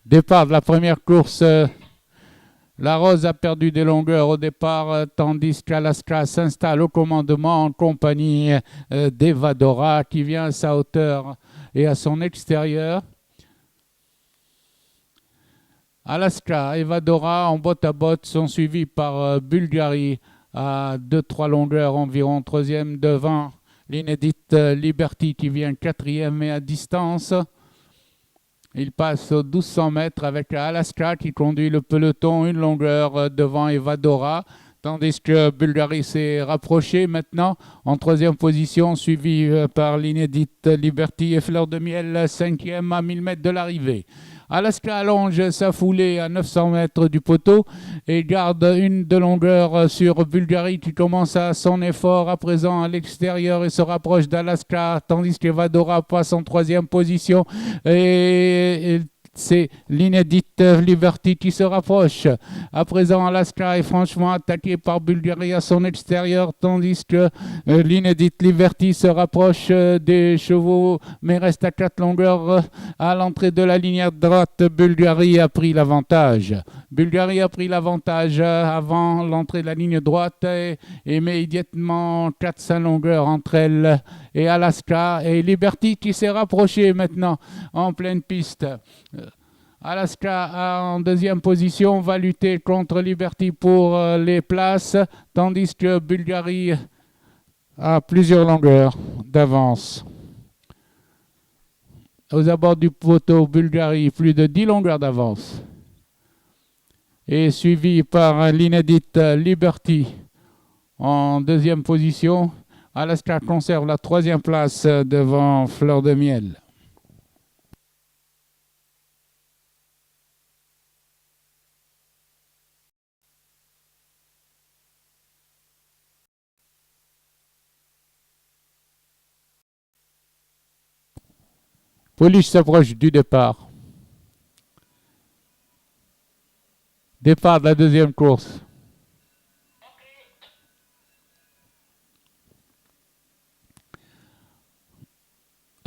Départ de la première course. La Rose a perdu des longueurs au départ, tandis qu'Alaska s'installe au commandement en compagnie d'Evadora qui vient à sa hauteur et à son extérieur. Alaska et Evadora en botte à botte sont suivis par Bulgari à 2-3 longueurs environ, troisième devant l'inédite Liberty qui vient quatrième et à distance. Il passe aux 1200 mètres avec Alaska qui conduit le peloton une longueur devant Evadora, tandis que Bulgari s'est rapproché maintenant en troisième position, suivi par l'inédite Liberty et Fleur de Miel, cinquième à 1000 mètres de l'arrivée. Alaska allonge sa foulée à 900 mètres du poteau et garde une de longueur sur Bulgari qui commence à son effort à présent à l'extérieur et se rapproche d'Alaska, tandis qu'Evadora passe en troisième position et c'est l'inédite Liberty qui se rapproche. À présent, Alaska est franchement attaqué par Bulgari à son extérieur, tandis que l'inédite Liberty se rapproche des chevaux, mais reste à 4 longueurs à l'entrée de la ligne droite. Bulgari a pris l'avantage. Bulgari a pris l'avantage avant l'entrée de la ligne droite et met immédiatement 4-5 longueurs entre elle et Alaska et Liberty qui s'est rapproché maintenant en pleine piste. Alaska en deuxième position va lutter contre Liberty pour les places, tandis que Bulgari a plusieurs longueurs d'avance. Aux abords du poteau, Bulgari plus de 10 longueurs d'avance. Et suivi par l'inédite Liberty en deuxième position. Alaska conserve la troisième place devant Fleur de Miel. Polish s'approche du départ. Départ de la deuxième course.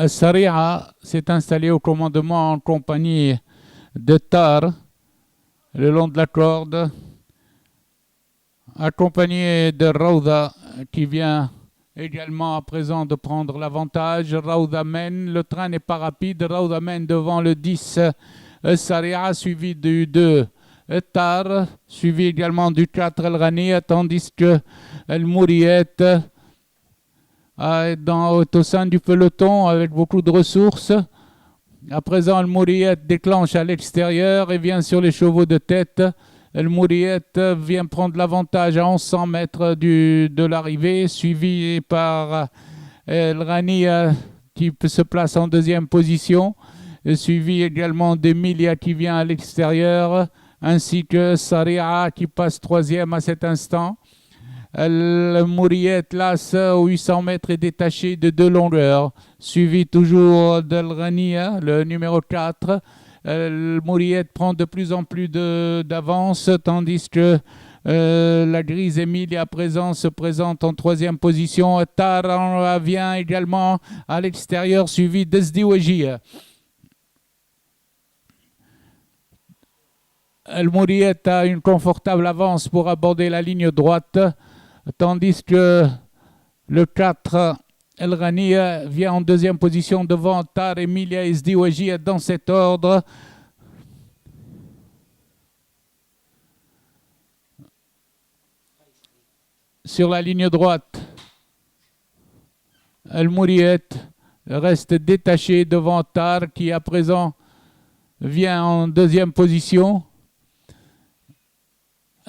Saria s'est installé au commandement en compagnie de Tar le long de la corde, accompagné de Rauda qui vient également à présent de prendre l'avantage. Rauda mène, le train n'est pas rapide, Rauda mène devant le 10 Saria, suivi du 2 Tar, suivi également du 4 El Rani, tandis que El Mouriette est au sein du peloton avec beaucoup de ressources. À présent, El Mouriette déclenche à l'extérieur et vient sur les chevaux de tête. El Mouriette vient prendre l'avantage à 1100 mètres de l'arrivée, suivi par El Rani qui se place en deuxième position, suivi également d'Emilia qui vient à l'extérieur, ainsi que Saria qui passe troisième à cet instant. El Mouriette, là, aux 800 mètres, est détaché de 2 longueurs, suivi toujours d'El Rani, le numéro 4. El Mouriette prend de plus en plus d'avance, tandis que la grise Emilia à présent se présente en troisième position. Tar vient également à l'extérieur, suivi d'Esdiweji. El Mouriette a une confortable avance pour aborder la ligne droite, tandis que le 4 El Rani vient en deuxième position devant Tar, Emilia et Esdiweji dans cet ordre. Sur la ligne droite, El Mouriette reste détaché devant Tar qui à présent vient en deuxième position.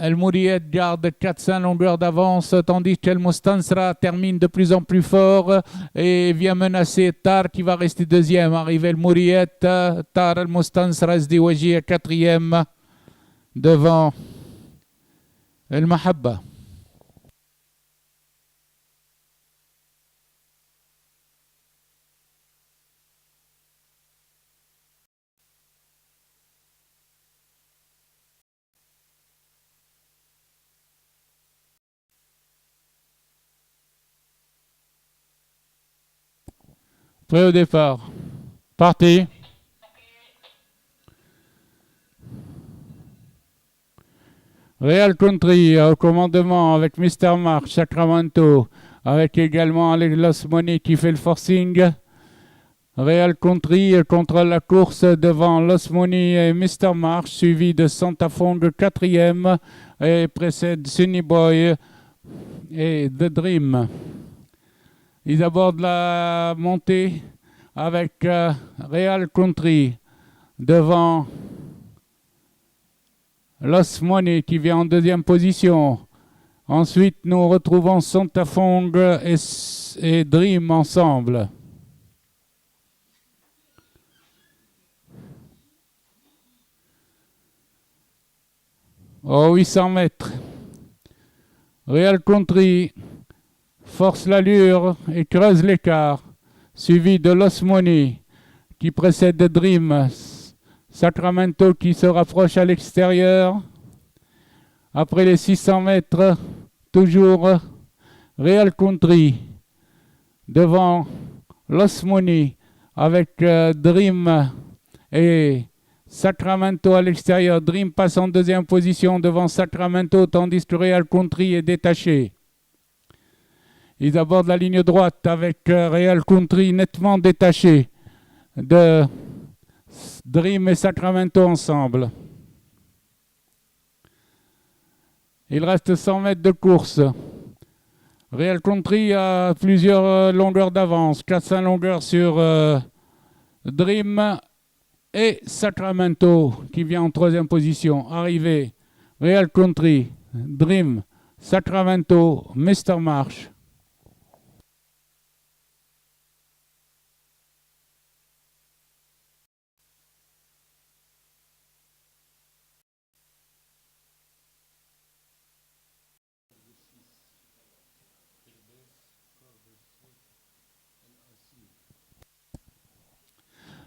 El Mouriette garde 400 longueurs d'avance, tandis qu'El Mustansra termine de plus en plus fort et vient menacer Tar qui va rester deuxième. Arrive El Mouriette, Tar, El Mustansra, Esdiweji à quatrième devant El Mahabba. Prêt au départ. Partez. Real Country au commandement avec Mr. March, Sacramento, avec également Los Money qui fait le forcing. Real Country contrôle la course devant Los Money et Mr. March, suivi de Santa Fong 4e et précède Sunny Boy et The Dream. Ils abordent la montée avec Real Country devant Los Money qui vient en deuxième position. Ensuite, nous retrouvons Santa Fong et Dream ensemble. Aux 800 mètres, Real Country force l'allure et creuse l'écart, suivi de Los Money qui précède The Dream, Sacramento qui se rapproche à l'extérieur. Après les 600 mètres, toujours Real Country devant Los Money avec Dream et Sacramento à l'extérieur. Dream passe en deuxième position devant Sacramento, tandis que Real Country est détaché. Ils abordent la ligne droite avec Real Country nettement détaché de Dream et Sacramento ensemble. Il reste 100 mètres de course. Real Country a plusieurs longueurs d'avance, 400 longueurs sur Dream et Sacramento qui vient en troisième position. Arrivé, Real Country, Dream, Sacramento, Mr. March.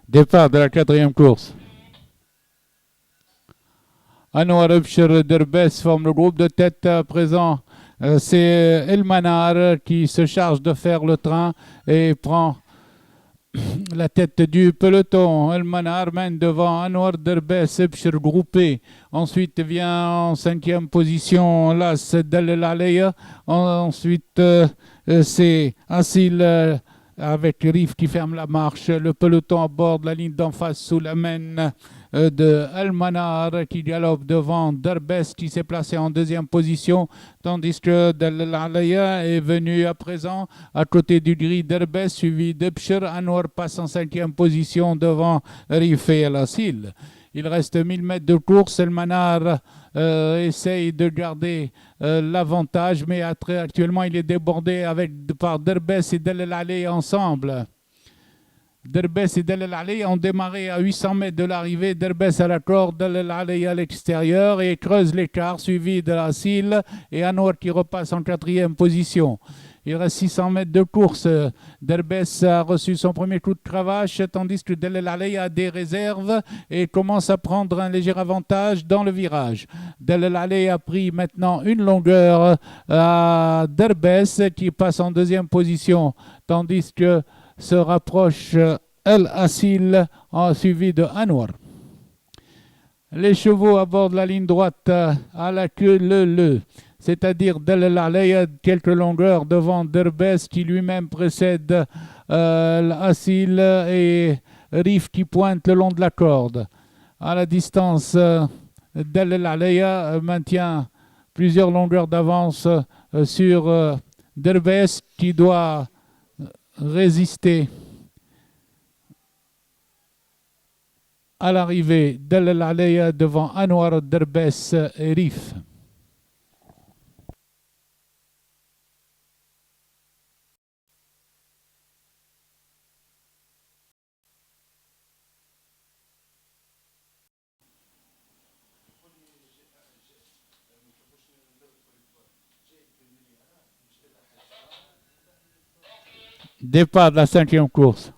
Départ de la quatrième course. Anwar Abshir Derbes forme le groupe de tête à présent. C'est El Manar qui se charge de faire le train et prend la tête du peloton. El Manar mène devant Anwar Derbes, Abshir groupé. Ensuite vient en cinquième position Las Del Aleya. Ensuite c'est Asil avec Rif qui ferme la marche. Le peloton aborde la ligne d'en face sous la main de Almanar qui galope devant Derbes qui s'est placé en deuxième position, tandis que Delalaya est venu à présent à côté du gris Derbes, suivi d'Ebshir. Anwar passe en cinquième position devant Rif et Al-Asil. Il reste 1000 mètres de course. Almanar essaye de garder l'avantage, mais actuellement il est débordé par Derbes et Delalaya ensemble. Derbes et Delalaya ont démarré à 800 mètres de l'arrivée. Derbes à la corde, Delalaya à l'extérieur et creuse l'écart, suivi de Asil et Anwar qui repasse en quatrième position. Il reste 600 mètres de course. Derbes a reçu son premier coup de cravache, tandis que Delalaya a des réserves et commence à prendre un léger avantage dans le virage. Delalaya a pris maintenant une longueur à Derbes qui passe en deuxième position, tandis que se rapproche El-Asil suivi de Anwar. Les chevaux abordent la ligne droite à la queue leu, c'est-à-dire Delalaya quelques longueurs devant Derbes qui lui-même précède Asil et Rif qui pointe le long de la corde. À la distance, Delalaya maintient plusieurs longueurs d'avance sur Derbes qui doit résister à l'arrivée Delalaya devant Anwar, Derbes et Rif. Départ de la cinquième course.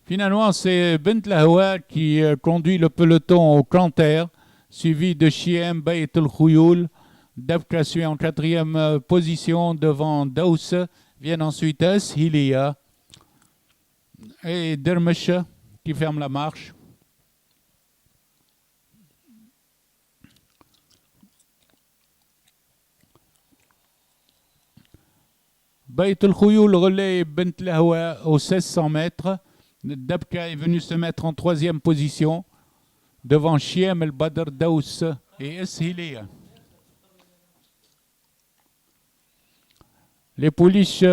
Finalement, c'est Bentlahoua qui conduit le peloton au canter, suivi de Chiem, Bayt el-Khouyoul. Dabka suit en quatrième position devant Daous. Viennent ensuite Hilia et Dermesh qui ferment la marche. Bayt el-Khouyoul relaie Bent Lahwa aux 1600 mètres. Dabka est venu se mettre en troisième position devant Chiem, El-Badr, Daous et Hilia. Les pouliches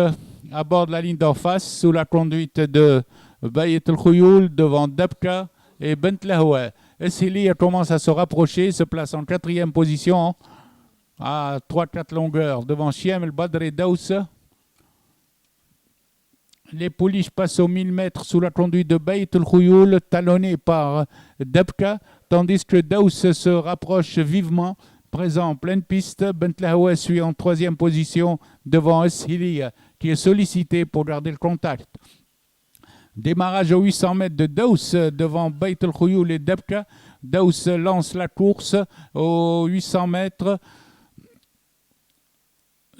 abordent la ligne d'en face sous la conduite de Bayt el-Khouyoul devant Dabka et Bent Lahwa. Hilia commence à se rapprocher, se place en quatrième position à 3-4 longueurs devant Chiem, El-Badr et Daous. Les pouliches passent aux 1000 mètres sous la conduite de Bayt el-Khouyoul, talonné par Dabka, tandis que Daous se rapproche vivement, présent en pleine piste. Bent Lahwa suit en troisième position devant Hilia, qui est sollicité pour garder le contact. Démarrage aux 800 mètres de Daous devant Bayt el-Khouyoul et Dabka. Daous lance la course aux 800 mètres.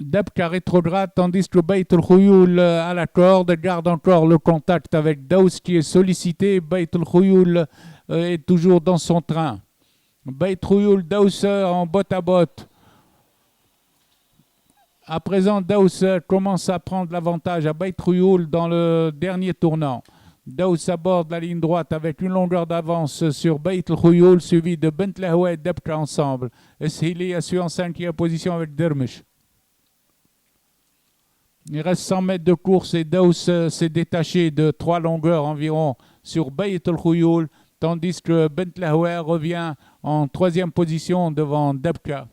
Dabka rétrograde, tandis que Bayt el-Khouyoul à la corde garde encore le contact avec Daous qui est sollicité. Bayt el-Khouyoul est toujours dans son train. Bayt el-Khouyoul, Daous en botte à botte. À présent, Daous commence à prendre l'avantage à Bayt el-Khouyoul dans le dernier tournant. Daous aborde la ligne droite avec une longueur d'avance sur Bayt el-Khouyoul, suivi de Bent Lahwa et Dabka ensemble. Hilia suit en cinquième position avec Dermesh. Il reste 100 mètres de course et Daous s'est détaché de 3 longueurs environ sur Bayt el-Khouyoul, tandis que Bent Lahwa revient en troisième position devant Dabka.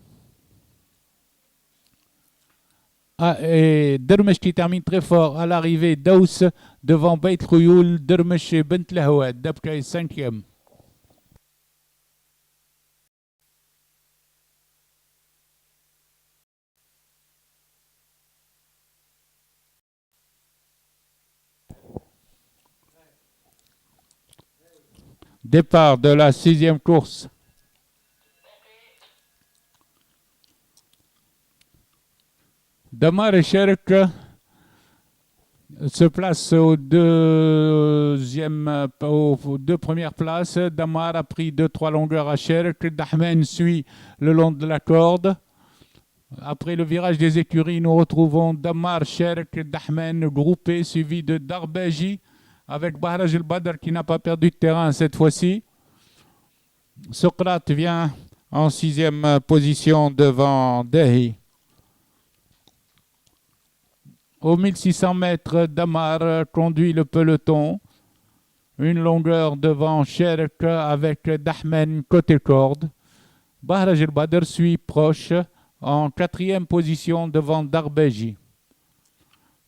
Et Dermesh qui termine très fort à l'arrivée, Daous devant Bayt el-Khouyoul, Dermesh et Bent Lahwa. Dabka est cinquième. Départ de la sixième course. Damar et Sherk se placent aux deux premières places. Damar a pris 2-3 longueurs à Sherk. Dahmen suit le long de la corde. Après le virage des écuries, nous retrouvons Damar, Sherk, Dahmen groupés, suivi de Darbeji, avec Bahraj el-Badr qui n'a pas perdu de terrain cette fois-ci. Socrate vient en sixième position devant Dehi. Aux 1600 mètres, Damar conduit le peloton. Une longueur devant Sherk avec Dahmen côté corde. Bahraj el-Badr suit proche en quatrième position devant Darbeji.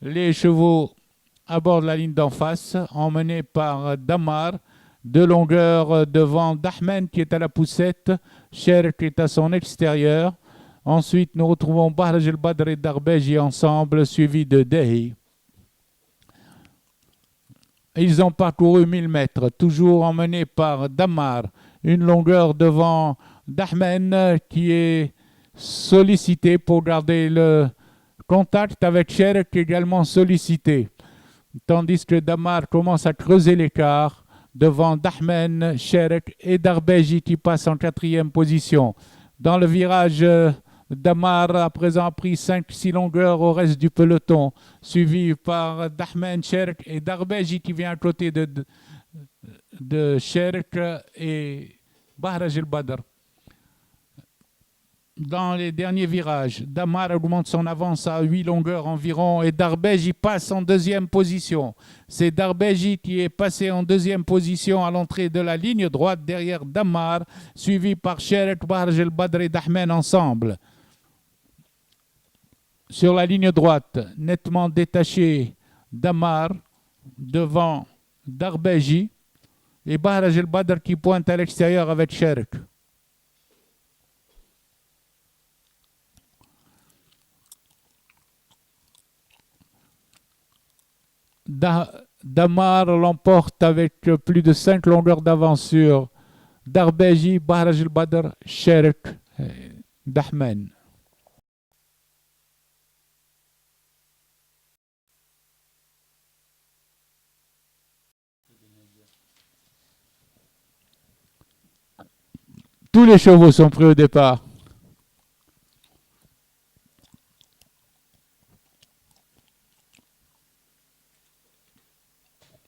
Les chevaux aborde la ligne d'en face, emmené par Damar, 2 longueurs devant Dahmen qui est à la poussette, Sherk qui est à son extérieur. Ensuite, nous retrouvons Bahraj el-Badr et Darbeji ensemble, suivis de Dehi. Ils ont parcouru 1000 mètres, toujours emmenés par Damar, une longueur devant Dahmen qui est sollicité pour garder le contact avec Sherk également sollicité. Tandis que Damar commence à creuser l'écart devant Dahmen, Sherk et Darbeji qui passent en quatrième position. Dans le virage, Damar à présent a pris 5-6 longueurs au reste du peloton, suivi par Dahmen, Sherk et Darbeji qui vient à côté de Sherk et Bahraj el-Badr. Dans les derniers virages, Damar augmente son avance à 8 longueurs environ et Darbeji passe en deuxième position. C'est Darbeji qui est passé en deuxième position à l'entrée de la ligne droite derrière Damar, suivi par Sherk, Bahraj el-Badr et Dahmen ensemble. Sur la ligne droite, nettement détaché, Damar devant Darbeji et Bahraj el-Badr qui pointe à l'extérieur avec Sherk. Damar l'emporte avec plus de 5 longueurs d'avance sur Darbeji, Bahraj al-Badr, Sherik, Dahmen. Tous les chevaux sont pris au départ.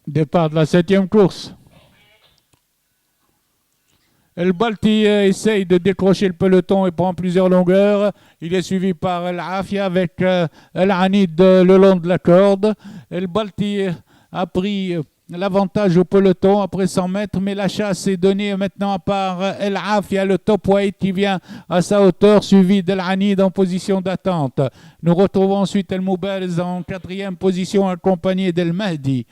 Départ de la 7e course. El Balti essaye de décrocher le peloton et prend plusieurs longueurs. Il est suivi par El Afia avec El Anid le long de la corde. El Balti a pris l'avantage au peloton après 100 mètres, mais la chasse est donnée maintenant par El Afia, le top weight qui vient à sa hauteur, suivi d'El Anid en position d'attente. Nous retrouvons ensuite El Mouberz en 4e position, accompagné d'El Mahdi.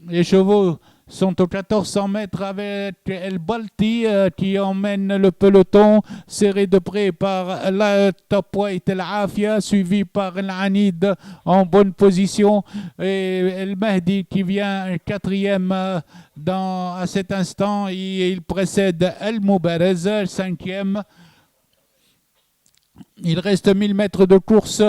Les chevaux sont aux 1400 mètres avec El Balti qui emmène le peloton, serré de près par la top weight El Afia, suivi par El Anid en bonne position, et El Mahdi qui vient 4e à cet instant. Il précède El Mouberz, 5e. Il reste 1000 mètres de course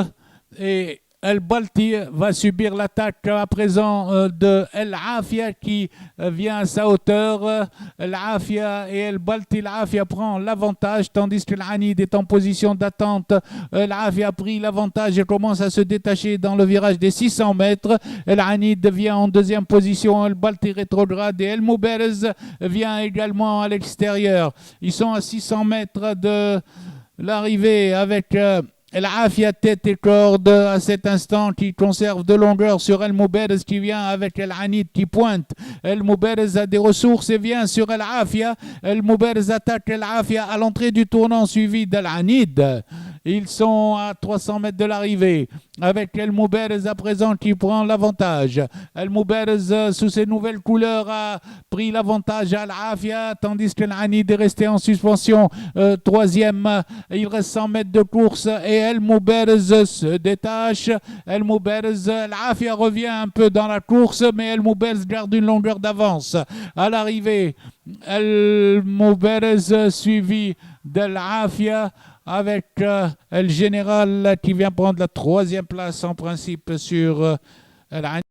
et El Balti va subir l'attaque à présent de El Afia qui vient à sa hauteur. El Afia et El Balti, El Afia prend l'avantage tandis que l'Anid est en position d'attente. El Afia a pris l'avantage et commence à se détacher dans le virage des 600 mètres. El Anid vient en 2e position, El Balti rétrograde et El Mouberz vient également à l'extérieur. Ils sont à 600 mètres de l'arrivée avec El Afia tête et corde à cet instant qui conserve de longueur sur El Mouberz qui vient avec El Anid qui pointe. El Mouberz a des ressources et vient sur El Afia. El Mouberz attaque El Afia à l'entrée du tournant suivi d'El Anid. Ils sont à 300 mètres de l'arrivée avec El Mouberz à présent qui prend l'avantage. El Mouberz sous ses nouvelles couleurs a pris l'avantage à El Afia tandis que l'Anid est resté en suspension 3e. Il reste 100 mètres de course et El Mouberz se détache. El Mouberz, El Afia revient un peu dans la course, mais El Mouberz garde une longueur d'avance. À l'arrivée, El Mouberz suivi d'El Afia avec El Général qui vient prendre la 3e place en principe sur El Anid.